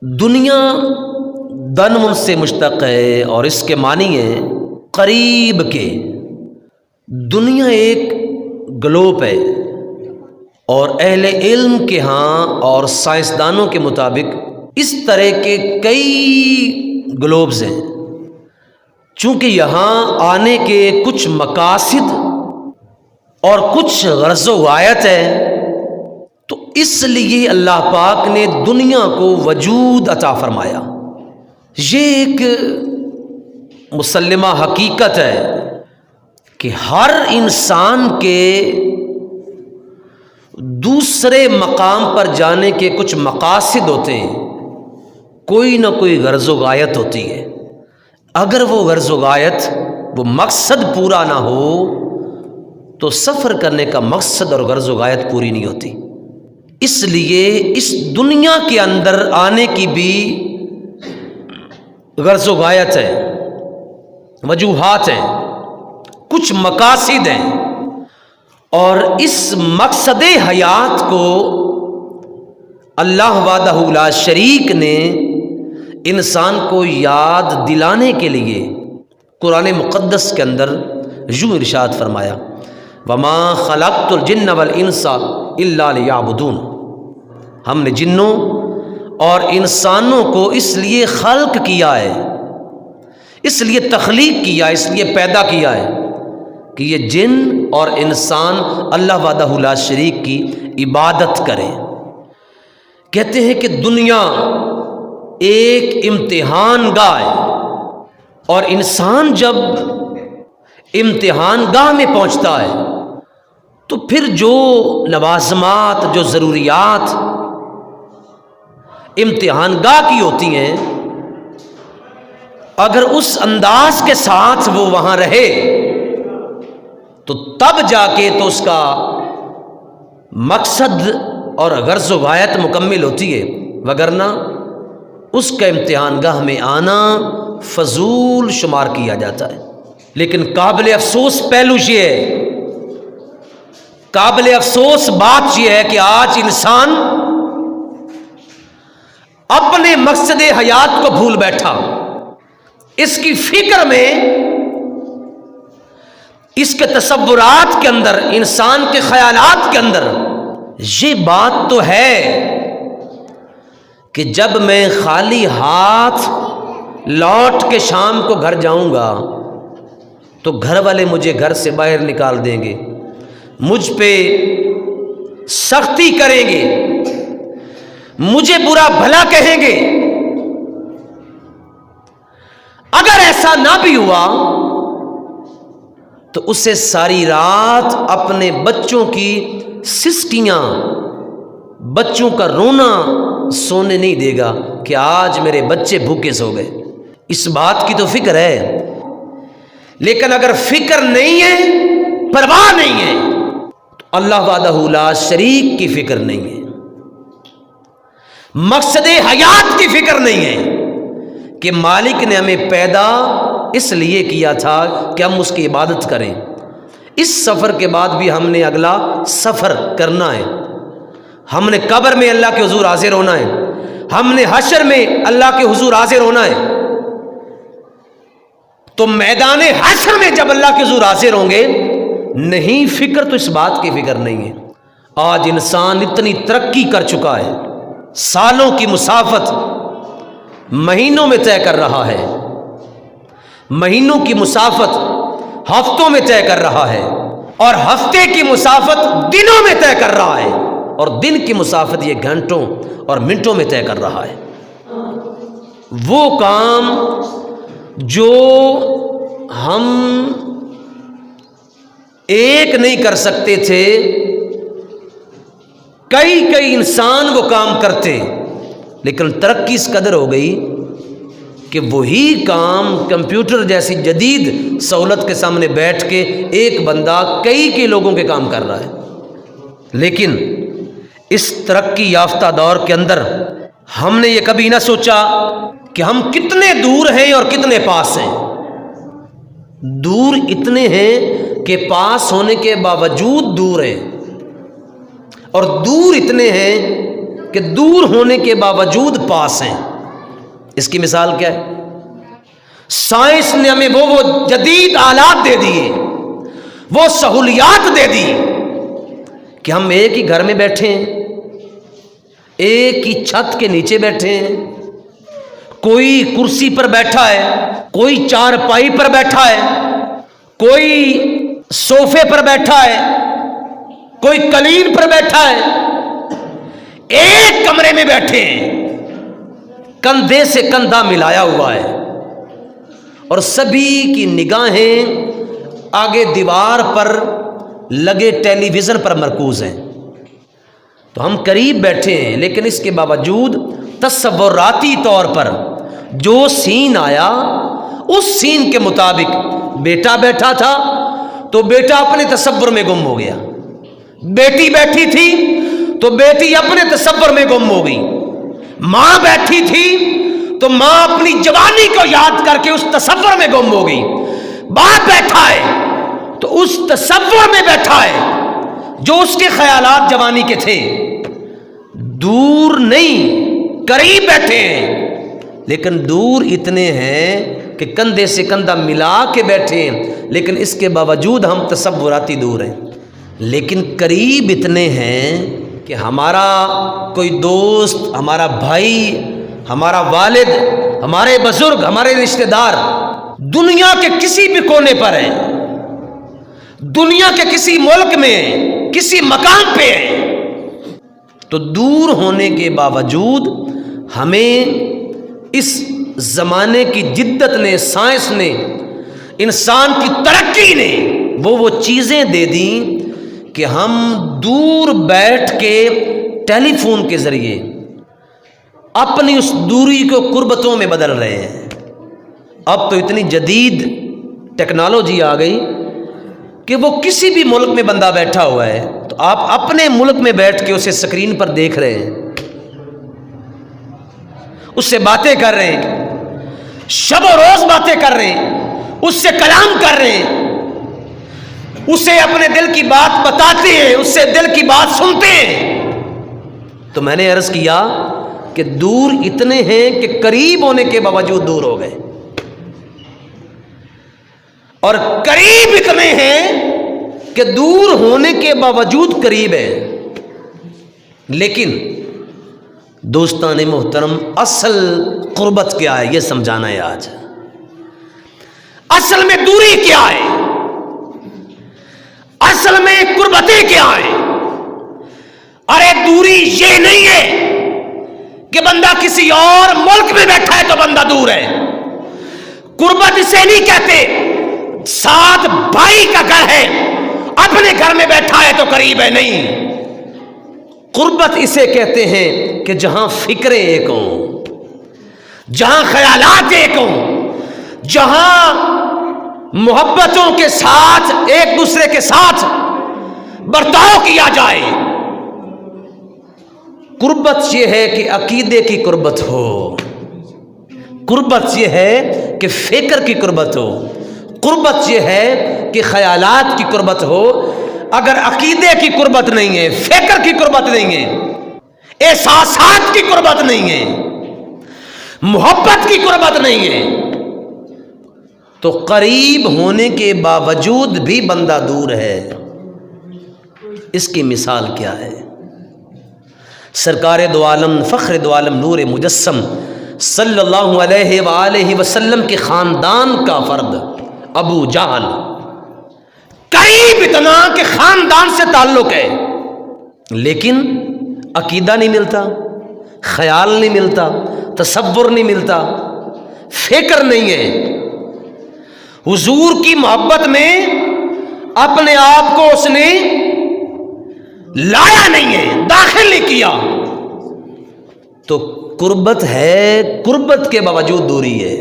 دنیا دن سے مشتق ہے اور اس کے معنی ہے قریب کے۔ دنیا ایک گلوب ہے اور اہل علم کے ہاں اور سائنسدانوں کے مطابق اس طرح کے کئی گلوبز ہیں۔ چونکہ یہاں آنے کے کچھ مقاصد اور کچھ غرض و غایت ہے، تو اس لیے اللہ پاک نے دنیا کو وجود عطا فرمایا۔ یہ ایک مسلمہ حقیقت ہے کہ ہر انسان کے دوسرے مقام پر جانے کے کچھ مقاصد ہوتے ہیں، کوئی نہ کوئی غرض و غایت ہوتی ہے۔ اگر وہ غرض و غایت، وہ مقصد پورا نہ ہو تو سفر کرنے کا مقصد اور غرض و غایت پوری نہیں ہوتی۔ اس لیے اس دنیا کے اندر آنے کی بھی غرض و غایت ہے، وجوہات ہیں، کچھ مقاصد ہیں، اور اس مقصد حیات کو اللہ وحدہ لا شریک نے انسان کو یاد دلانے کے لیے قرآن مقدس کے اندر یوں ارشاد فرمایا، وما خلقت الجن والانس الا لیعبدون۔ ہم نے جنوں اور انسانوں کو اس لیے خلق کیا ہے، اس لیے تخلیق کیا، اس لیے پیدا کیا ہے کہ یہ جن اور انسان اللہ وحدہ لا شریک کی عبادت کریں۔ کہتے ہیں کہ دنیا ایک امتحان گاہ ہے، اور انسان جب امتحان گاہ میں پہنچتا ہے تو پھر جو لوازمات، جو ضروریات امتحان گاہ کی ہوتی ہیں، اگر اس انداز کے ساتھ وہ وہاں رہے تو تب جا کے تو اس کا مقصد اور غرض و غایت مکمل ہوتی ہے، وگرنہ اس کا امتحان گاہ میں آنا فضول شمار کیا جاتا ہے۔ لیکن قابل افسوس پہلو یہ ہے، قابل افسوس بات یہ ہے کہ آج انسان اپنے مقصد حیات کو بھول بیٹھا۔ اس کی فکر میں، اس کے تصورات کے اندر، انسان کے خیالات کے اندر یہ بات تو ہے کہ جب میں خالی ہاتھ لوٹ کے شام کو گھر جاؤں گا تو گھر والے مجھے گھر سے باہر نکال دیں گے، مجھ پہ سختی کریں گے، مجھے برا بھلا کہیں گے۔ اگر ایسا نہ بھی ہوا تو اسے ساری رات اپنے بچوں کی سسکیاں، بچوں کا رونا سونے نہیں دے گا کہ آج میرے بچے بھوکے سو گئے۔ اس بات کی تو فکر ہے، لیکن اگر فکر نہیں ہے، پرواہ نہیں ہے، تو اللہ وحدہ لا شریک کی فکر نہیں ہے، مقصد حیات کی فکر نہیں ہے کہ مالک نے ہمیں پیدا اس لیے کیا تھا کہ ہم اس کی عبادت کریں۔ اس سفر کے بعد بھی ہم نے اگلا سفر کرنا ہے، ہم نے قبر میں اللہ کے حضور حاضر ہونا ہے، ہم نے حشر میں اللہ کے حضور حاضر ہونا ہے۔ تو میدان حشر میں جب اللہ کے حضور حاضر ہوں گے، نہیں فکر تو اس بات کی فکر نہیں ہے۔ آج انسان اتنی ترقی کر چکا ہے، سالوں کی مسافت مہینوں میں طے کر رہا ہے، مہینوں کی مسافت ہفتوں میں طے کر رہا ہے، اور ہفتے کی مسافت دنوں میں طے کر رہا ہے، اور دن کی مسافت یہ گھنٹوں اور منٹوں میں طے کر رہا ہے۔ وہ کام جو ہم ایک نہیں کر سکتے تھے، کئی انسان وہ کام کرتے، لیکن ترقی اس قدر ہو گئی کہ وہی کام کمپیوٹر جیسی جدید سہولت کے سامنے بیٹھ کے ایک بندہ کئی لوگوں کے کام کر رہا ہے۔ لیکن اس ترقی یافتہ دور کے اندر ہم نے یہ کبھی نہ سوچا کہ ہم کتنے دور ہیں اور کتنے پاس ہیں۔ دور اتنے ہیں کہ پاس ہونے کے باوجود دور ہیں، اور دور اتنے ہیں کہ دور ہونے کے باوجود پاس ہیں۔ اس کی مثال کیا ہے؟ سائنس نے ہمیں وہ جدید آلات دے دیے، وہ سہولیات دے دی کہ ہم ایک ہی گھر میں بیٹھے ہیں، ایک ہی چھت کے نیچے بیٹھے ہیں، کوئی کرسی پر بیٹھا ہے، کوئی چارپائی پر بیٹھا ہے، کوئی صوفے پر بیٹھا ہے، کوئی قالین پر بیٹھا ہے، ایک کمرے میں بیٹھے ہیں، کندھے سے کندھا ملایا ہوا ہے، اور سبھی کی نگاہیں آگے دیوار پر لگے ٹیلی ویژن پر مرکوز ہیں۔ تو ہم قریب بیٹھے ہیں، لیکن اس کے باوجود تصوراتی طور پر جو سین آیا اس سین کے مطابق بیٹا بیٹھا تھا تو بیٹا اپنے تصور میں گم ہو گیا، بیٹی بیٹھی تھی تو بیٹی اپنے تصور میں گم ہو گئی، ماں بیٹھی تھی تو ماں اپنی جوانی کو یاد کر کے اس تصور میں گم ہو گئی، باپ بیٹھا ہے تو اس تصور میں بیٹھا ہے جو اس کے خیالات جوانی کے تھے، دور نہیں قریب بیٹھے ہیں، لیکن دور اتنے ہیں کہ کندھے سے کندھا ملا کے بیٹھے ہیں، لیکن اس کے باوجود ہم تصوراتی دور ہیں، لیکن قریب اتنے ہیں کہ ہمارا کوئی دوست، ہمارا بھائی، ہمارا والد، ہمارے بزرگ، ہمارے رشتہ دار دنیا کے کسی بھی کونے پر ہیں، دنیا کے کسی ملک میں ہیں، کسی مقام پہ ہیں، تو دور ہونے کے باوجود ہمیں اس زمانے کی جدت نے، سائنس نے، انسان کی ترقی نے وہ چیزیں دے دیں کہ ہم دور بیٹھ کے ٹیلی فون کے ذریعے اپنی اس دوری کو قربتوں میں بدل رہے ہیں۔ اب تو اتنی جدید ٹیکنالوجی آ گئی کہ وہ کسی بھی ملک میں بندہ بیٹھا ہوا ہے تو آپ اپنے ملک میں بیٹھ کے اسے اسکرین پر دیکھ رہے ہیں، اس سے باتیں کر رہے ہیں، شب و روز باتیں کر رہے ہیں، اس سے کلام کر رہے ہیں، اسے اپنے دل کی بات بتاتے ہیں، اس سے دل کی بات سنتے ہیں۔ تو میں نے عرض کیا کہ دور اتنے ہیں کہ قریب ہونے کے باوجود دور ہو گئے، اور قریب اتنے ہیں کہ دور ہونے کے باوجود قریب ہے۔ لیکن دوستان محترم، اصل قربت کیا ہے یہ سمجھانا ہے آج۔ اصل میں دوری کیا ہے، اصل میں قربتیں کیا ہیں؟ ارے دوری یہ نہیں ہے کہ بندہ کسی اور ملک میں بیٹھا ہے تو بندہ دور ہے، قربت اسے نہیں کہتے ساتھ بھائی کا گھر ہے اپنے گھر میں بیٹھا ہے تو قریب ہے، نہیں، قربت اسے کہتے ہیں کہ جہاں فکریں ایک ہوں، جہاں خیالات ایک ہوں، جہاں محبتوں کے ساتھ ایک دوسرے کے ساتھ برتاؤ کیا جائے۔ قربت یہ ہے کہ عقیدے کی قربت ہو، قربت یہ ہے کہ فکر کی قربت ہو، قربت یہ ہے کہ خیالات کی قربت ہو۔ اگر عقیدے کی قربت نہیں ہے، فکر کی قربت نہیں ہے، احساسات کی قربت نہیں ہے، محبت کی قربت نہیں ہے، تو قریب ہونے کے باوجود بھی بندہ دور ہے۔ اس کی مثال کیا ہے؟ سرکار دو عالم، فخر دو عالم، نور مجسم صلی اللہ علیہ وآلہ وسلم کے خاندان کا فرد ابو جہل، قریب اتنا کہ خاندان سے تعلق ہے، لیکن عقیدہ نہیں ملتا، خیال نہیں ملتا، تصور نہیں ملتا، فکر نہیں ہے، حضور کی محبت میں اپنے آپ کو اس نے لایا نہیں ہے، داخل نہیں کیا، تو قربت ہے، قربت کے باوجود دوری ہے۔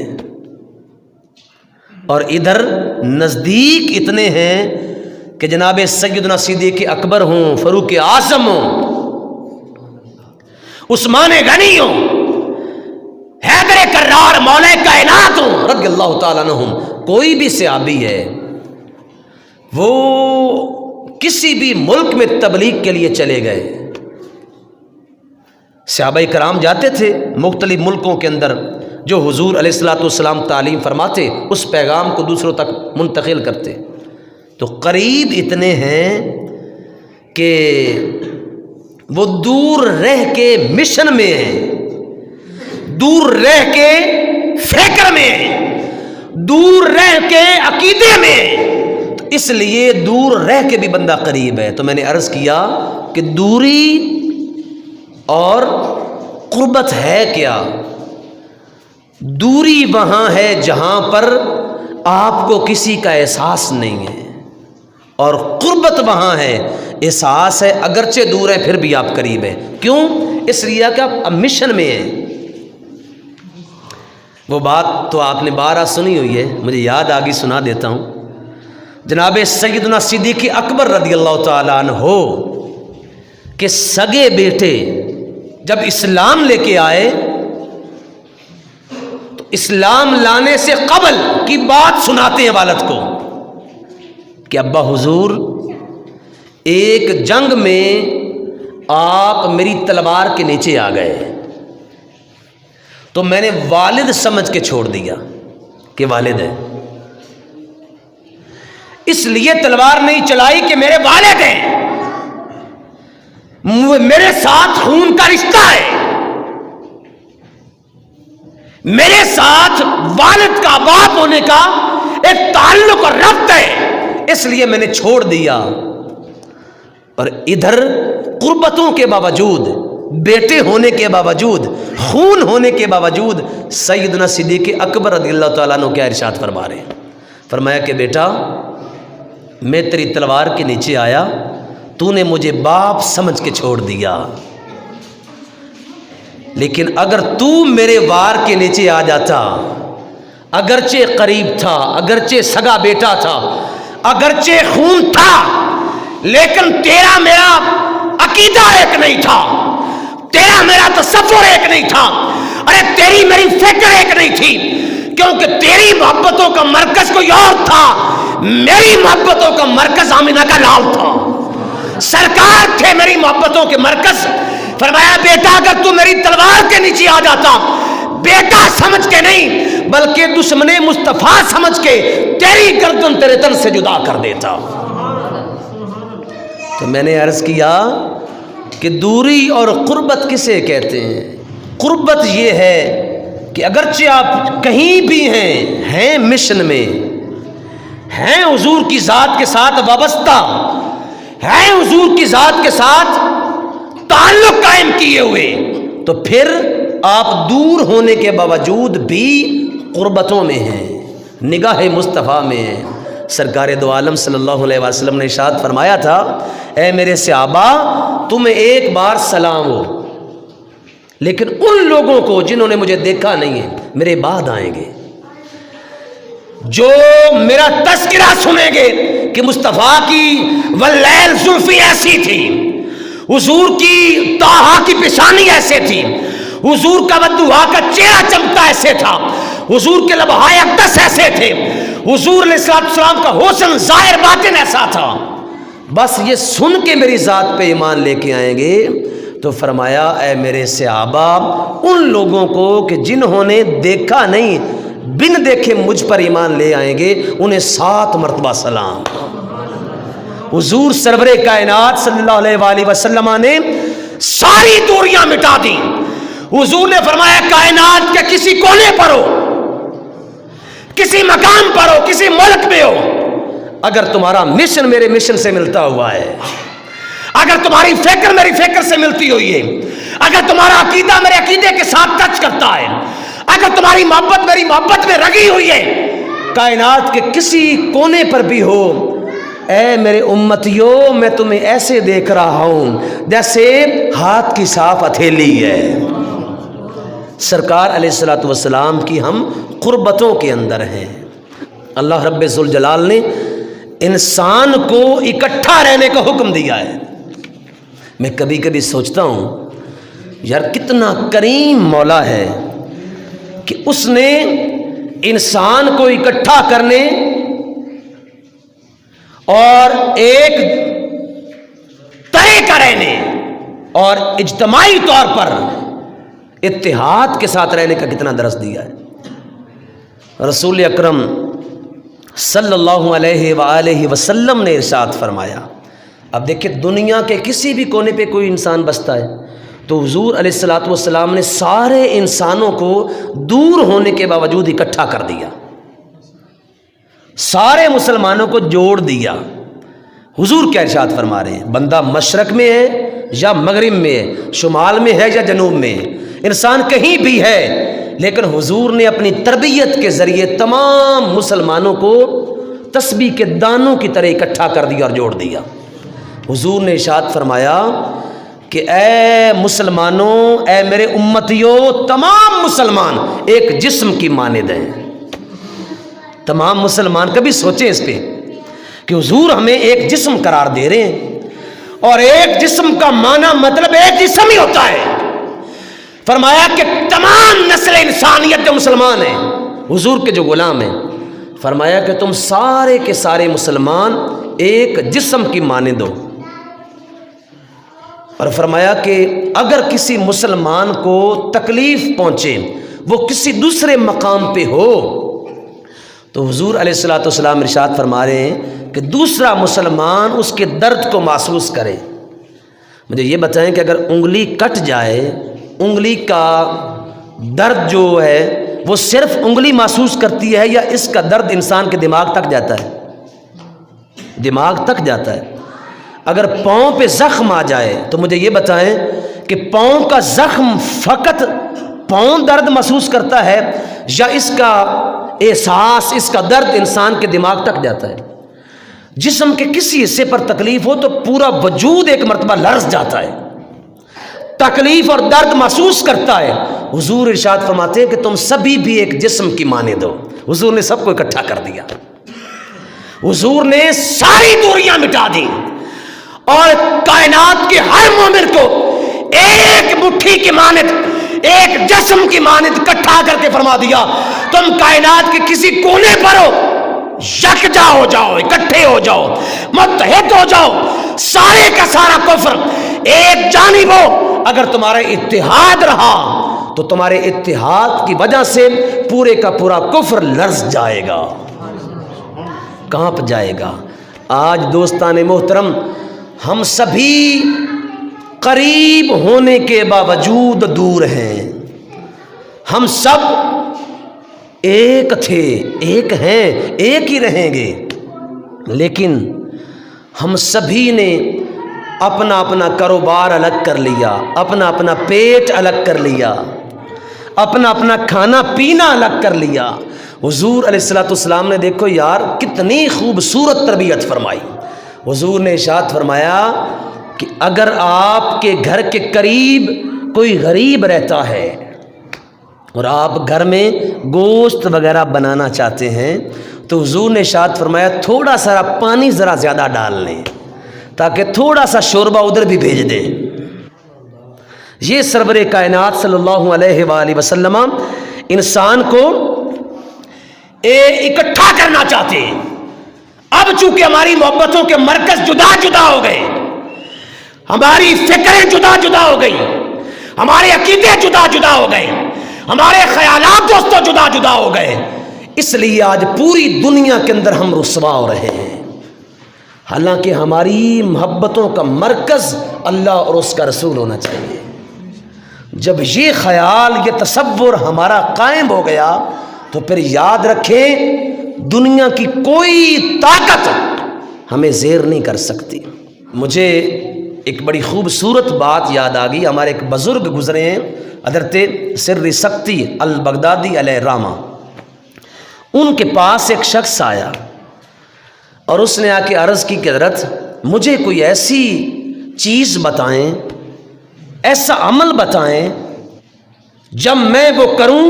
اور ادھر نزدیک اتنے ہیں کہ جناب سیدنا صدیق اکبر ہوں، فاروق اعظم ہوں، عثمان غنی ہوں، حیدر کرار مولا کائنات ہوں رضی اللہ تعالیٰ عنہم، کوئی بھی صحابی ہے وہ کسی بھی ملک میں تبلیغ کے لیے چلے گئے، صحابہ کرام جاتے تھے مختلف ملکوں کے اندر جو حضور علیہ الصلوۃ والسلام تعلیم فرماتے اس پیغام کو دوسروں تک منتقل کرتے۔ تو قریب اتنے ہیں کہ وہ دور رہ کے مشن میں ہیں، دور رہ کے فکر میں ہیں، دور رہ کے عقیدے میں ہیں، تو اس لیے دور رہ کے بھی بندہ قریب ہے۔ تو میں نے عرض کیا کہ دوری اور قربت ہے کیا؟ دوری وہاں ہے جہاں پر آپ کو کسی کا احساس نہیں ہے، اور قربت وہاں ہے احساس ہے، اگرچہ دور ہے پھر بھی آپ قریب ہیں۔ کیوں؟ اس لیے کہ آپ اب مشن میں ہیں۔ وہ بات تو آپ نے بارہ سنی ہوئی ہے، مجھے یاد آگی سنا دیتا ہوں۔ جناب سیدنا صدیق اکبر رضی اللہ تعالیٰ عنہ کہ سگے بیٹے جب اسلام لے کے آئے تو اسلام لانے سے قبل کی بات سناتے ہیں والد کو کہ ابا حضور ایک جنگ میں آپ میری تلوار کے نیچے آ گئے تو میں نے والد سمجھ کے چھوڑ دیا کہ والد ہے، اس لیے تلوار نہیں چلائی کہ میرے والد ہیں، میرے ساتھ خون کا رشتہ ہے، میرے ساتھ والد کا باپ ہونے کا ایک تعلق اور ربط ہے، اس لیے میں نے چھوڑ دیا۔ اور ادھر قربتوں کے باوجود، بیٹے ہونے کے باوجود، خون ہونے کے باوجود سیدنا صدیق اکبر رضی اللہ تعالیٰ عنہ کیا ارشاد فرما رہے ہیں؟ فرمایا کہ بیٹا میں تیری تلوار کے نیچے آیا، تو نے مجھے باپ سمجھ کے چھوڑ دیا، لیکن اگر تو میرے وار کے نیچے آ جاتا، اگرچہ قریب تھا، اگرچہ سگا بیٹا تھا، اگرچہ خون تھا، لیکن تیرا میرا عقیدہ ایک نہیں تھا، تیرا میرا تصور ایک نہیں تھا، ارے تیری میری فکر ایک نہیں تھی، کیونکہ تیری محبتوں کا مرکز کوئی اور تھا، میری محبتوں کا مرکز آمینہ کا لال تھا، سرکار تھے میری محبتوں کے مرکز۔ فرمایا بیٹا اگر تو میری تلوار کے نیچے آ جاتا، بیٹا سمجھ کے نہیں بلکہ دشمن مصطفیٰ سمجھ کے تیری گردن تیرے تن سے جدا کر دیتا۔ تو میں نے عرض کیا کہ دوری اور قربت کسے کہتے ہیں؟ قربت یہ ہے کہ اگرچہ آپ کہیں بھی ہیں مشن میں، ہیں حضور کی ذات کے ساتھ وابستہ، ہیں حضور کی ذات کے ساتھ تعلق قائم کیے ہوئے، تو پھر آپ دور ہونے کے باوجود بھی قربتوں میں ہیں، نگاہ مصطفیٰ میں ہیں۔ سرکار دو عالم صلی اللہ علیہ وسلم نے ارشاد فرمایا تھا، اے میرے صحابہ تمہیں ایک بار سلام ہو، لیکن ان لوگوں کو جنہوں نے مجھے دیکھا نہیں ہے میرے بعد آئیں گے، جو میرا تذکرہ سنیں گے کہ مصطفیٰ کی واللیل زلفی ایسی تھی، حضور کی طٰہٰ کی پیشانی ایسے تھی، حضور کا ودعا کا چہرہ چمکتا ایسے تھا، حضور کے لبہائے اقدس ایسے تھے، حضور علیہ السلام کا حسن ظاہر باطن ایسا تھا، بس یہ سن کے میری ذات پہ ایمان لے کے آئیں گے۔ تو فرمایا اے میرے صحابہ ان لوگوں کو کہ جنہوں نے دیکھا نہیں بن دیکھے مجھ پر ایمان لے آئیں گے، انہیں 7 مرتبہ سلام۔ حضور سرور کائنات صلی اللہ علیہ وآلہ وسلم نے ساری دوریاں مٹا دی۔ حضور نے فرمایا کائنات کے کسی کونے پر ہو، کسی مقام پر ہو، کسی ملک میں ہو، اگر تمہارا مشن میرے مشن سے ملتا ہوا ہے، اگر تمہاری فکر میری فکر سے ملتی ہوئی ہے، اگر تمہارا عقیدہ میرے عقیدے کے ساتھ ٹچ کرتا ہے، اگر تمہاری محبت میری محبت میں رگی ہوئی ہے، کائنات کے کسی کونے پر بھی ہو، اے میرے امتیو میں تمہیں ایسے دیکھ رہا ہوں جیسے ہاتھ کی صاف ہتھیلی ہے۔ سرکار علیہ الصلوۃ والسلام کی ہم قربتوں کے اندر ہیں۔ اللہ رب ذوالجلال نے انسان کو اکٹھا رہنے کا حکم دیا ہے۔ میں کبھی کبھی سوچتا ہوں یار کتنا کریم مولا ہے کہ اس نے انسان کو اکٹھا کرنے اور ایک طرح کا رہنے اور اجتماعی طور پر اتحاد کے ساتھ رہنے کا کتنا درس دیا ہے۔ رسول اکرم صلی اللہ علیہ وآلہ وسلم نے ارشاد فرمایا، اب دیکھیں دنیا کے کسی بھی کونے پہ کوئی انسان بستا ہے تو حضور علیہ الصلوۃ والسلام نے سارے انسانوں کو دور ہونے کے باوجود اکٹھا کر دیا، سارے مسلمانوں کو جوڑ دیا۔ حضور کیا ارشاد فرما رہے ہیں، بندہ مشرق میں ہے یا مغرب میں ہے، شمال میں ہے یا جنوب میں ہے، انسان کہیں بھی ہے، لیکن حضور نے اپنی تربیت کے ذریعے تمام مسلمانوں کو تسبیح کے دانوں کی طرح اکٹھا کر دیا اور جوڑ دیا۔ حضور نے ارشاد فرمایا کہ اے مسلمانوں، اے میرے امتیوں، تمام مسلمان ایک جسم کی مانند ہیں۔ تمام مسلمان کبھی سوچیں اس پہ کہ حضور ہمیں ایک جسم قرار دے رہے ہیں، اور ایک جسم کا معنی مطلب ایک جسم ہی ہوتا ہے۔ فرمایا کہ تمام نسل انسانیت جو مسلمان ہیں، حضور کے جو غلام ہیں، فرمایا کہ تم سارے کے سارے مسلمان ایک جسم کی مانند ہو، اور فرمایا کہ اگر کسی مسلمان کو تکلیف پہنچے، وہ کسی دوسرے مقام پہ ہو، تو حضور علیہ الصلوۃ والسلام ارشاد فرما رہے ہیں کہ دوسرا مسلمان اس کے درد کو محسوس کرے۔ مجھے یہ بتائیں کہ اگر انگلی کٹ جائے، انگلی کا درد جو ہے وہ صرف انگلی محسوس کرتی ہے یا اس کا درد انسان کے دماغ تک جاتا ہے؟ دماغ تک جاتا ہے۔ اگر پاؤں پہ زخم آ جائے تو مجھے یہ بتائیں کہ پاؤں کا زخم فقط پاؤں درد محسوس کرتا ہے یا اس کا احساس، اس کا درد انسان کے دماغ تک جاتا ہے؟ جسم کے کسی حصے پر تکلیف ہو تو پورا وجود ایک مرتبہ لرز جاتا ہے، تکلیف اور درد محسوس کرتا ہے۔ حضور ارشاد فرماتے ہیں کہ تم سبھی بھی ایک جسم کی مانند ہو۔ حضور نے سب کو اکٹھا کر دیا، حضور نے ساری دوریاں مٹا دی اور کائنات کے ہر مومن کو ایک مٹھی کی مانند، ایک جسم کی مانند اکٹھا کر کے فرما دیا، تم کائنات کے کسی کونے پر ہو، یکجا ہو جاؤ، اکٹھے ہو جاؤ، متحد ہو جاؤ، سارے کا سارا کفر ایک جانب ہو۔ اگر تمہارا اتحاد رہا تو تمہارے اتحاد کی وجہ سے پورے کا پورا کفر لرز جائے گا، کانپ جائے گا۔ آج دوستان محترم، ہم سبھی قریب ہونے کے باوجود دور ہیں۔ ہم سب ایک تھے، ایک ہیں، ایک ہی رہیں گے، لیکن ہم سبھی نے اپنا اپنا کاروبار الگ کر لیا، اپنا اپنا پیٹ الگ کر لیا، اپنا اپنا کھانا پینا الگ کر لیا۔ حضور علیہ الصلوۃ والسلام نے دیکھو یار کتنی خوبصورت تربیت فرمائی۔ حضور نے ارشاد فرمایا کہ اگر آپ کے گھر کے قریب کوئی غریب رہتا ہے اور آپ گھر میں گوشت وغیرہ بنانا چاہتے ہیں تو حضور نے ارشاد فرمایا تھوڑا سا پانی ذرا زیادہ ڈال لیں تاکہ تھوڑا سا شوربہ ادھر بھی بھیج دیں۔ یہ سرور کائنات صلی اللہ علیہ وآلہ وسلم انسان کو اکٹھا کرنا چاہتے ہیں۔ اب چونکہ ہماری محبتوں کے مرکز جدا جدا ہو گئے، ہماری فکریں جدا جدا ہو گئی، ہمارے عقیدے جدا جدا ہو گئے، ہمارے خیالات دوستوں جدا جدا ہو گئے، اس لیے آج پوری دنیا کے اندر ہم رسوا ہو رہے ہیں، حالانکہ ہماری محبتوں کا مرکز اللہ اور اس کا رسول ہونا چاہیے۔ جب یہ خیال، یہ تصور ہمارا قائم ہو گیا تو پھر یاد رکھیں دنیا کی کوئی طاقت ہمیں زیر نہیں کر سکتی۔ مجھے ایک بڑی خوبصورت بات یاد آ گئی، ہمارے ایک بزرگ گزرے ہیں حضرت سر سختی البغدادی علیہ رحمہ، ان کے پاس ایک شخص آیا اور اس نے آ کے عرض کی کہ حضرت مجھے کوئی ایسی چیز بتائیں، ایسا عمل بتائیں جب میں وہ کروں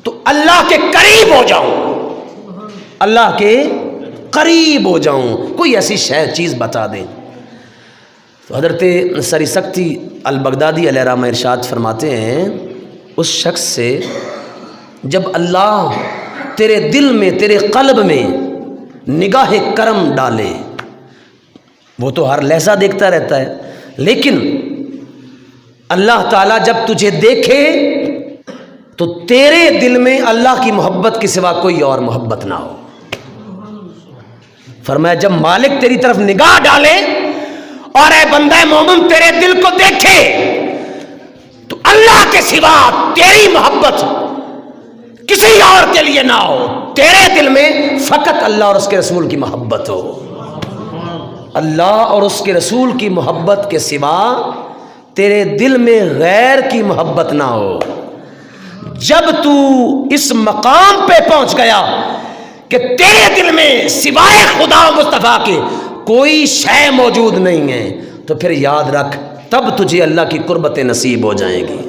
تو اللہ کے قریب ہو جاؤں، اللہ کے قریب ہو جاؤں، کوئی ایسی چیز بتا دیں۔ تو حضرت سر سختی البغدادی علیہ رحمہ ارشاد فرماتے ہیں اس شخص سے جب اللہ تیرے دل میں، تیرے قلب میں نگاہ کرم ڈالے، وہ تو ہر لحظہ دیکھتا رہتا ہے، لیکن اللہ تعالیٰ جب تجھے دیکھے تو تیرے دل میں اللہ کی محبت کے سوا کوئی اور محبت نہ ہو۔ فرمایا جب مالک تیری طرف نگاہ ڈالے اور اے بندہ مومن تیرے دل کو دیکھے تو اللہ کے سوا تیری محبت کسی اور کے لیے نہ ہو، تیرے دل میں فقط اللہ اور اس کے رسول کی محبت ہو۔ اللہ اور اس کے رسول کی محبت کے سوا تیرے دل میں غیر کی محبت نہ ہو۔ جب تو اس مقام پہ پہنچ گیا کہ تیرے دل میں سوائے خدا و مصطفیٰ کے کوئی شے موجود نہیں ہے تو پھر یاد رکھ تب تجھے اللہ کی قربتیں نصیب ہو جائیں گی۔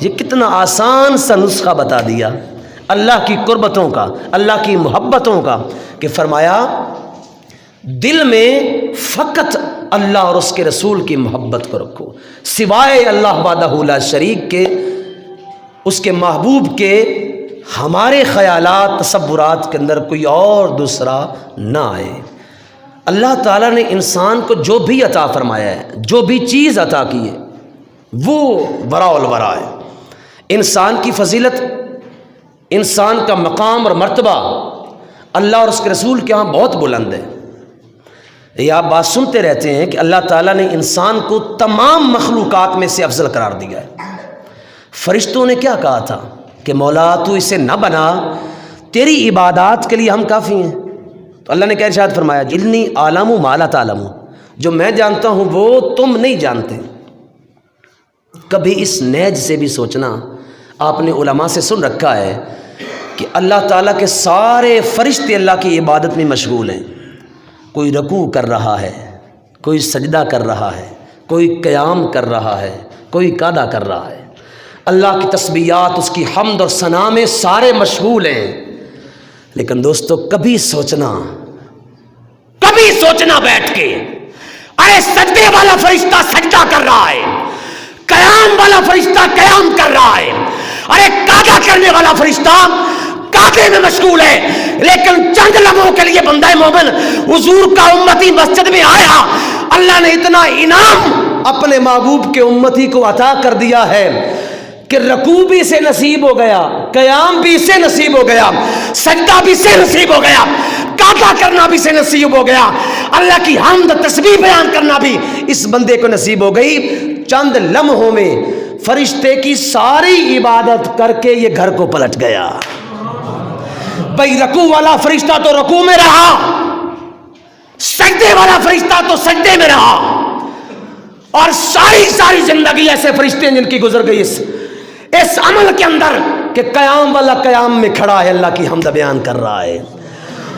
یہ کتنا آسان سا نسخہ بتا دیا اللہ کی قربتوں کا، اللہ کی محبتوں کا، کہ فرمایا دل میں فقط اللہ اور اس کے رسول کی محبت کو رکھو، سوائے اللہ وحدہ لا شریک کے، اس کے محبوب کے ہمارے خیالات تصورات کے اندر کوئی اور دوسرا نہ آئے۔ اللہ تعالیٰ نے انسان کو جو بھی عطا فرمایا ہے، جو بھی چیز عطا کی ہے وہ وراء الورا ہے۔ انسان کی فضیلت، انسان کا مقام اور مرتبہ اللہ اور اس کے رسول کے ہاں بہت بلند ہے۔ یہ آپ بات سنتے رہتے ہیں کہ اللہ تعالیٰ نے انسان کو تمام مخلوقات میں سے افضل قرار دیا ہے۔ فرشتوں نے کیا کہا تھا کہ مولا تو اسے نہ بنا، تیری عبادات کے لیے ہم کافی ہیں۔ تو اللہ نے کیا ارشاد فرمایا، انی اعلم ما لا تعلمون، جو میں جانتا ہوں وہ تم نہیں جانتے۔ کبھی اس نیج سے بھی سوچنا، آپ نے علماء سے سن رکھا ہے کہ اللہ تعالیٰ کے سارے فرشتے اللہ کی عبادت میں مشغول ہیں۔ کوئی رکوع کر رہا ہے، کوئی سجدہ کر رہا ہے، کوئی قیام کر رہا ہے، کوئی قعدہ کر رہا ہے۔ اللہ کی تسبیحات، اس کی حمد اور ثنا میں سارے مشغول ہیں۔ لیکن دوستو کبھی سوچنا بیٹھ کے، ارے سجدے والا فرشتہ سجدہ کر رہا ہے، قیام والا فرشتہ قیام کر رہا ہے، ارے قعدہ کرنے والا فرشتہ قعدے میں مشغول ہے، لیکن چند لمحوں کے لیے بندہ مومن حضور کا امتی مسجد میں آیا، اللہ نے اتنا انعام اپنے محبوب کے امتی کو عطا کر دیا ہے کہ رکوع بھی سے نصیب ہو گیا، قیام بھی سے نصیب ہو گیا، سجدہ بھی سے نصیب ہو گیا، قعدہ کرنا بھی سے نصیب ہو گیا، اللہ کی حمد تسبیح بیان کرنا بھی اس بندے کو نصیب ہو گئی۔ چند لمحوں میں فرشتے کی ساری عبادت کر کے یہ گھر کو پلٹ گیا۔ بھائی رکوع والا فرشتہ تو رکوع میں رہا، سجدے والا فرشتہ تو سجدے میں رہا، اور ساری زندگی ایسے فرشتے جن کی گزر گئی اس عمل کے اندر کہ قیام والا قیام میں کھڑا ہے، اللہ کی حمد بیان کر رہا ہے،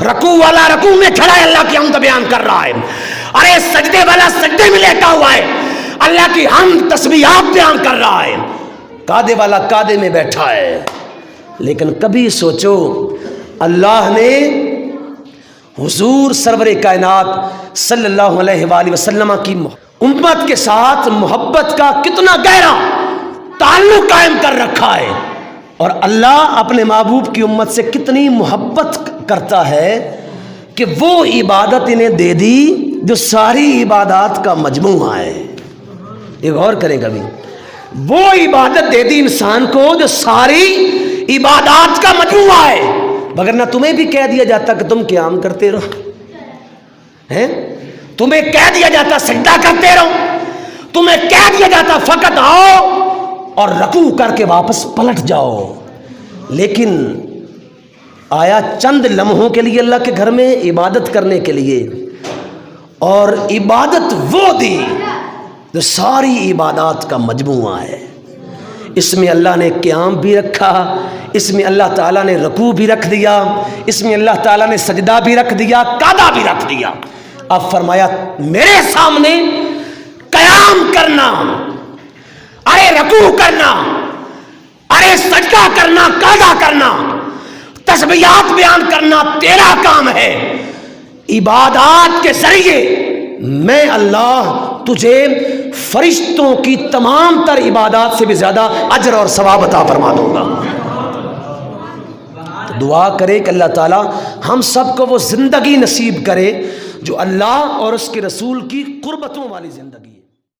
رکوع والا رکوع میں کھڑا ہے، اللہ کی حمد بیان کر رہا ہے، ارے سجدے والا سجدے میں لیٹا ہوا ہے، اللہ کی حمد تسبیحات بیان کر رہا ہے، قعدے والا قعدے میں بیٹھا ہے۔ لیکن کبھی سوچو اللہ نے حضور سرور کائنات صلی اللہ علیہ وآلہ وسلم کی امت کے ساتھ محبت کا کتنا گہرا تعلق قائم کر رکھا ہے، اور اللہ اپنے محبوب کی امت سے کتنی محبت کرتا ہے کہ وہ عبادت انہیں دے دی جو ساری عبادات کا مجموعہ ہے۔ ایک غور کریں کبھی، وہ عبادت دے دی انسان کو جو ساری عبادات کا مجموعہ ہے، مگر نہ تمہیں بھی کہہ دیا جاتا کہ تم قیام کرتے رہو، تمہیں کہہ دیا جاتا سجدہ کرتے رہو، تمہیں کہہ دیا جاتا فقط آؤ اور رکوع کر کے واپس پلٹ جاؤ، لیکن آیا چند لمحوں کے لیے اللہ کے گھر میں عبادت کرنے کے لیے، اور عبادت وہ دی جو ساری عبادات کا مجموعہ ہے۔ اس میں اللہ نے قیام بھی رکھا، اس میں اللہ تعالیٰ نے رکوع بھی رکھ دیا، اس میں اللہ تعالیٰ نے سجدہ بھی رکھ دیا، قعدہ بھی رکھ دیا۔ اب فرمایا میرے سامنے قیام کرنا، ارے رکوع کرنا، ارے سجدہ کرنا، قعدہ کرنا، تسبیحات بیان کرنا تیرا کام ہے۔ عبادات کے ذریعے میں اللہ تجھے فرشتوں کی تمام تر عبادات سے بھی زیادہ اجر اور ثواب عطا فرما دوں گا۔ دعا کرے کہ اللہ تعالی ہم سب کو وہ زندگی نصیب کرے جو اللہ اور اس کے رسول کی قربتوں والی زندگی ہے۔